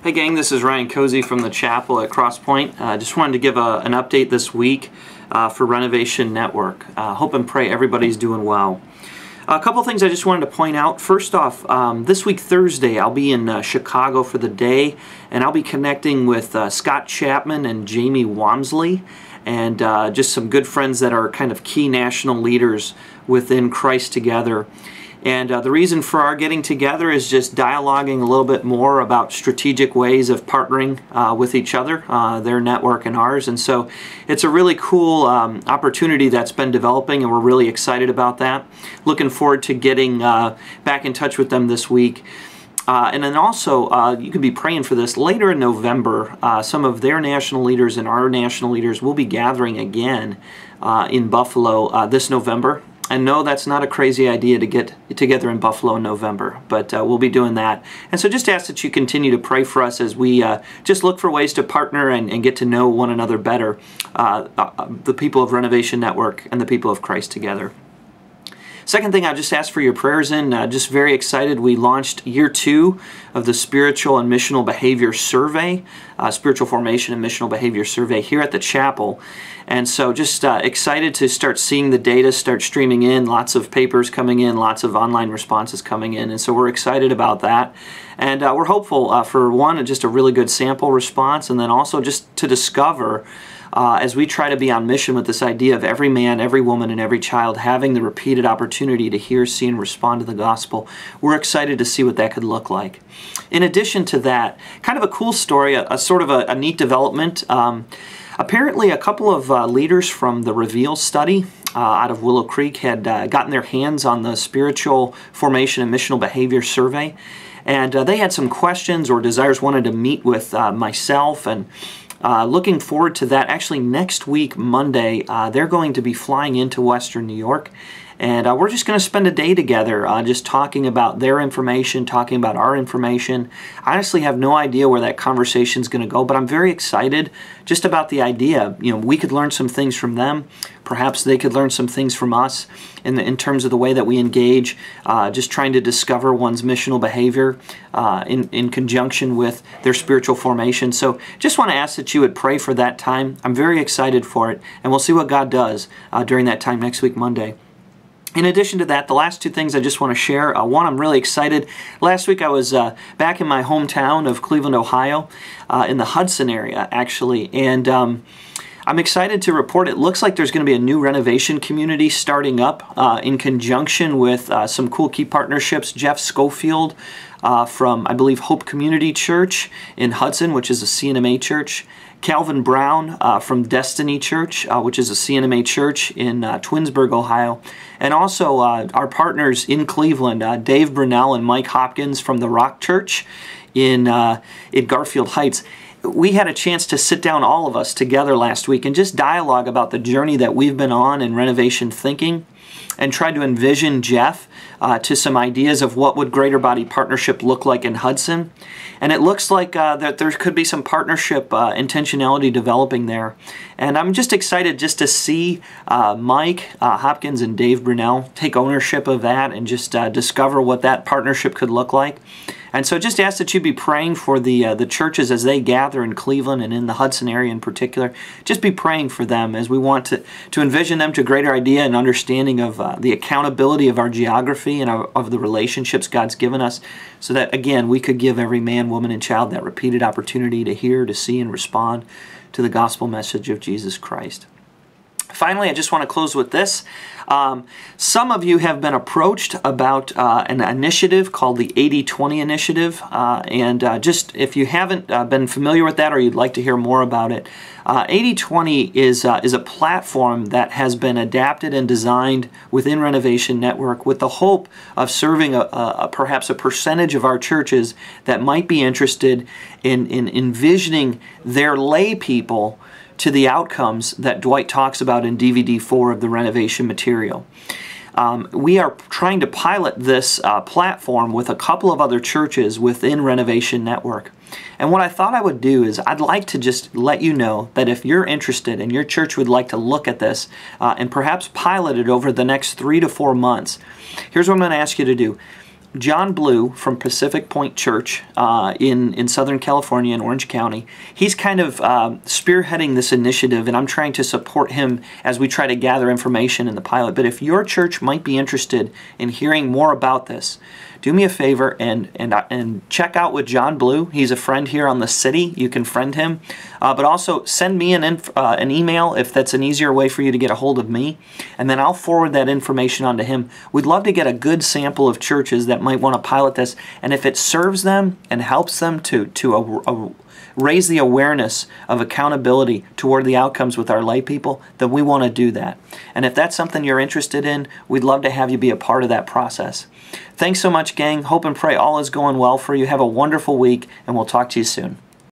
Hey gang, this is Ryan Cozy from the chapel at Cross Point. Just wanted to give an update this week for Renovation Network. Hope and pray everybody's doing well. A couple things I just wanted to point out. First off, this week Thursday I'll be in Chicago for the day, and I'll be connecting with Scott Chapman and Jamie Wamsley, and just some good friends that are kind of key national leaders within Christ Together. And the reason for our getting together is just dialoguing a little bit more about strategic ways of partnering with each other, their network and ours. And so it's a really cool opportunity that's been developing, and we're really excited about that. Looking forward to getting back in touch with them this week. And then also, you can be praying for this. Later in November, some of their national leaders and our national leaders will be gathering again in Buffalo this November. And no, that's not a crazy idea to get together in Buffalo in November, but we'll be doing that. And so just ask that you continue to pray for us as we just look for ways to partner and get to know one another better, the people of Renovation Network and the people of Christ Together. Second thing I just asked for your prayers in, just very excited. We launched year 2 of the Spiritual and Missional Behavior Survey, Spiritual Formation and Missional Behavior Survey here at the chapel. And so just excited to start seeing the data start streaming in, lots of papers coming in, lots of online responses coming in. And so we're excited about that. And we're hopeful for one, just a really good sample response, and then also just to discover as we try to be on mission with this idea of every man, every woman, and every child having the repeated opportunity to hear, see, and respond to the gospel. We're excited to see what that could look like. In addition to that, kind of a cool story, a sort of a neat development. Apparently, a couple of leaders from the Reveal study out of Willow Creek had gotten their hands on the Spiritual Formation and Missional Behavior Survey, and they had some questions or desires, wanted to meet with myself, and looking forward to that. Actually, next week, Monday, they're going to be flying into Western New York, and we're just going to spend a day together just talking about their information, talking about our information. I honestly have no idea where that conversation is going to go, but I'm very excited just about the idea. You know, we could learn some things from them. Perhaps they could learn some things from us in terms of the way that we engage, just trying to discover one's missional behavior in conjunction with their spiritual formation. So just want to ask that you would pray for that time. I'm very excited for it, and we'll see what God does during that time next week, Monday. In addition to that, the last two things I just want to share. One, I'm really excited. Last week I was back in my hometown of Cleveland, Ohio, in the Hudson area, actually, and I'm excited to report it looks like there's going to be a new renovation community starting up in conjunction with some cool key partnerships. Jeff Schofield from, I believe, Hope Community Church in Hudson, which is a CNMA church. Calvin Brown from Destiny Church, which is a CNMA church in Twinsburg, Ohio. And also our partners in Cleveland, Dave Brunell and Mike Hopkins from the Rock Church in Garfield Heights. We had a chance to sit down, all of us, together last week and just dialogue about the journey that we've been on in renovation thinking, and tried to envision Jeff to some ideas of what would greater body partnership look like in Hudson. And it looks like that there could be some partnership intentionality developing there. And I'm just excited just to see Mike Hopkins and Dave Brunell take ownership of that and just discover what that partnership could look like. And so just ask that you be praying for the churches as they gather in Cleveland and in the Hudson area in particular. Just be praying for them as we want to envision them to greater idea and understanding of the accountability of our geography and of the relationships God's given us, so that, again, we could give every man, woman, and child that repeated opportunity to hear, to see, and respond to the gospel message of Jesus Christ. Finally, I just want to close with this. Some of you have been approached about an initiative called the 80-20 Initiative, and just if you haven't been familiar with that or you'd like to hear more about it, 80-20 is a platform that has been adapted and designed within Renovation Network with the hope of serving perhaps a percentage of our churches that might be interested in envisioning their lay people to the outcomes that Dwight talks about in DVD 4 of the renovation material. We are trying to pilot this platform with a couple of other churches within Renovation Network. And what I thought I would do is I'd like to just let you know that if you're interested and your church would like to look at this and perhaps pilot it over the next 3 to 4 months, here's what I'm going to ask you to do. John Blue from Pacific Point Church in Southern California in Orange County. He's kind of spearheading this initiative, and I'm trying to support him as we try to gather information in the pilot. But if your church might be interested in hearing more about this, do me a favor and check out with John Blue. He's a friend here on the city. You can friend him. But also send me an email if that's an easier way for you to get a hold of me. And then I'll forward that information on to him. We'd love to get a good sample of churches that might want to pilot this. And if it serves them and helps them to raise the awareness of accountability toward the outcomes with our lay people, then we want to do that. And if that's something you're interested in, we'd love to have you be a part of that process. Thanks so much, gang. Hope and pray all is going well for you. Have a wonderful week, and we'll talk to you soon.